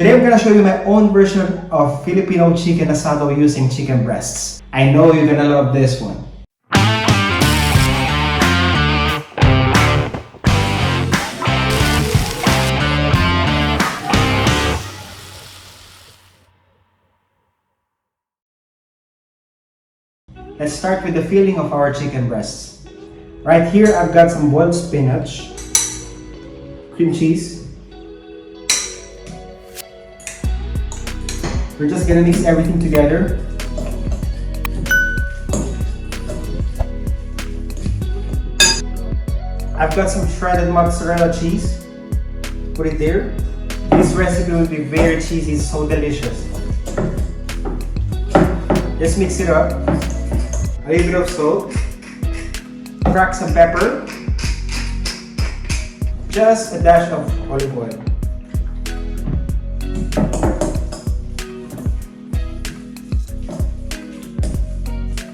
Today I'm gonna show you my own version of Filipino chicken asado using chicken breasts. I know you're gonna love this one. Let's start with the filling of our chicken breasts. Right here I've got some boiled spinach, cream cheese. We're just gonna mix everything together. I've got some shredded mozzarella cheese. Put it there. This recipe will be very cheesy, so delicious. Just mix it up. A little bit of salt. Crack some pepper. Just a dash of olive oil.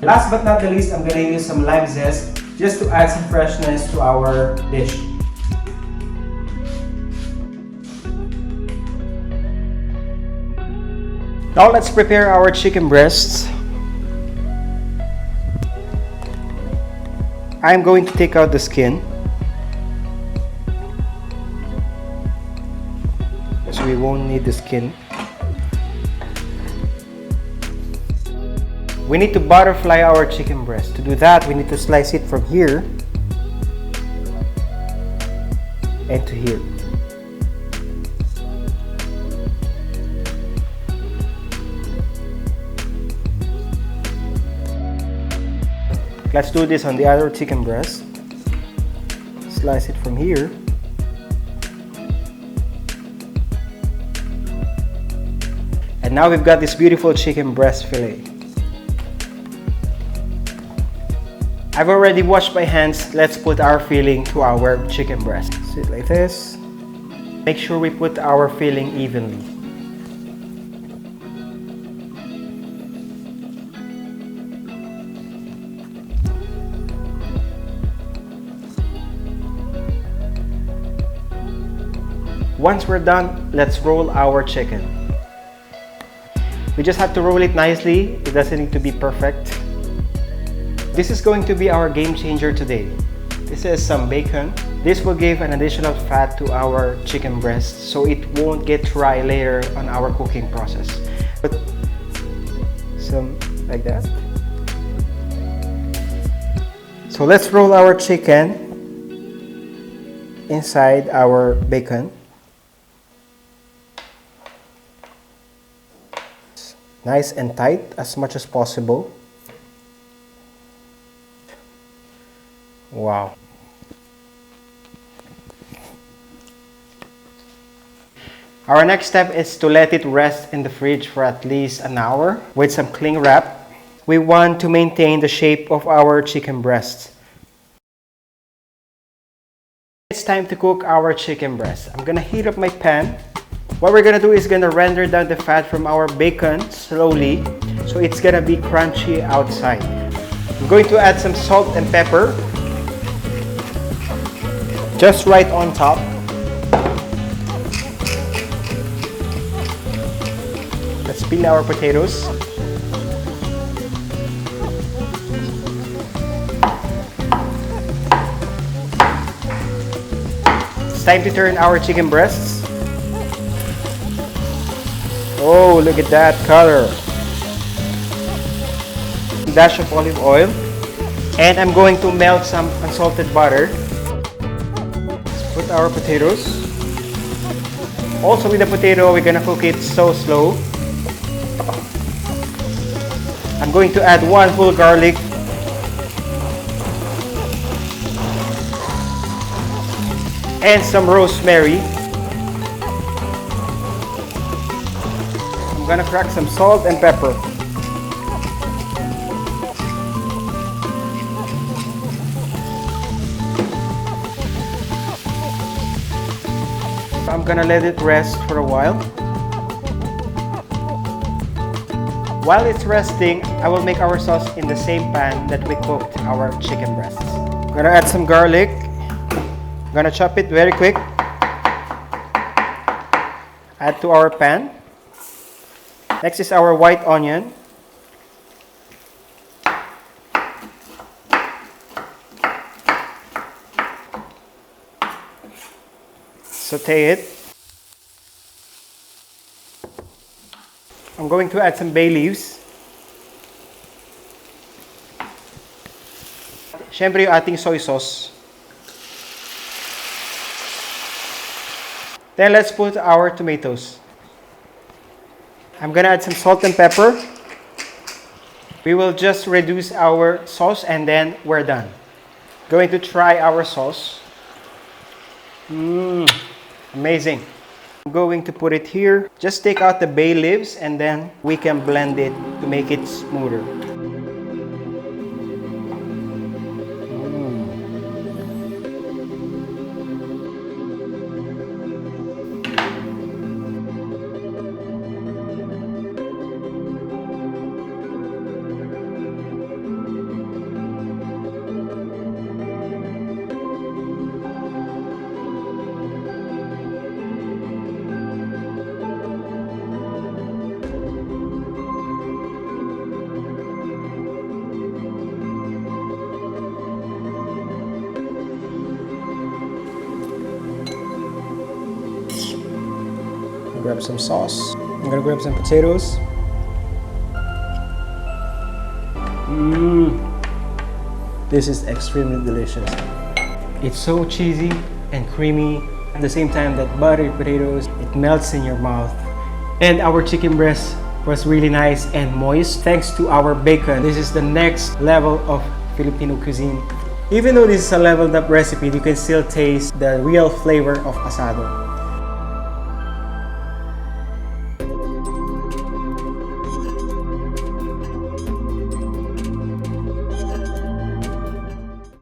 Last but not the least, I'm gonna use some lime zest just to add some freshness to our dish. Now let's prepare our chicken breasts. I'm going to take out the skin. So we won't need the skin. We need to butterfly our chicken breast. To do that, we need to slice it from here and to here. Let's do this on the other chicken breast. Slice it from here. And now we've got this beautiful chicken breast fillet. I've already washed my hands. Let's put our filling to our chicken breast. Sit like this. Make sure we put our filling evenly. Once we're done, let's roll our chicken. We just have to roll it nicely. It doesn't need to be perfect. This is going to be our game changer today. This is some bacon. This will give an additional fat to our chicken breast so it won't get dry later on our cooking process. Put some like that. So let's roll our chicken inside our bacon. Nice and tight as much as possible. Wow. Our next step is to let it rest in the fridge for at least an hour with some cling wrap. We want to maintain the shape of our chicken breast. It's time to cook our chicken breast. I'm gonna heat up my pan. What we're gonna do is gonna render down the fat from our bacon slowly so it's gonna be crunchy outside. I'm going to add some salt and pepper. Just right on top. Let's peel our potatoes. It's time to turn our chicken breasts. Oh, look at that color. A dash of olive oil. And I'm going to melt some unsalted butter. Put our potatoes. Also with the potato, we're gonna cook it so slow. I'm going to add 1 whole garlic. And some rosemary. I'm gonna crack some salt and pepper. I'm gonna let it rest for a while. While it's resting, I will make our sauce in the same pan that we cooked our chicken breasts. I'm gonna add some garlic. I'm gonna chop it very quick. Add to our pan. Next is our white onion. Saute it. I'm going to add some bay leaves. Siyempre yung ating soy sauce. Then let's put our tomatoes. I'm gonna add some salt and pepper. We will just reduce our sauce and then we're done. Going to try our sauce. Amazing. I'm going to put it here. Just take out the bay leaves and then we can blend it to make it smoother. Grab some sauce. I'm gonna grab some potatoes. This is extremely delicious. It's so cheesy and creamy. At the same time, that buttery potatoes, it melts in your mouth. And our chicken breast was really nice and moist thanks to our bacon. This is the next level of Filipino cuisine. Even though this is a leveled up recipe, you can still taste the real flavor of asado.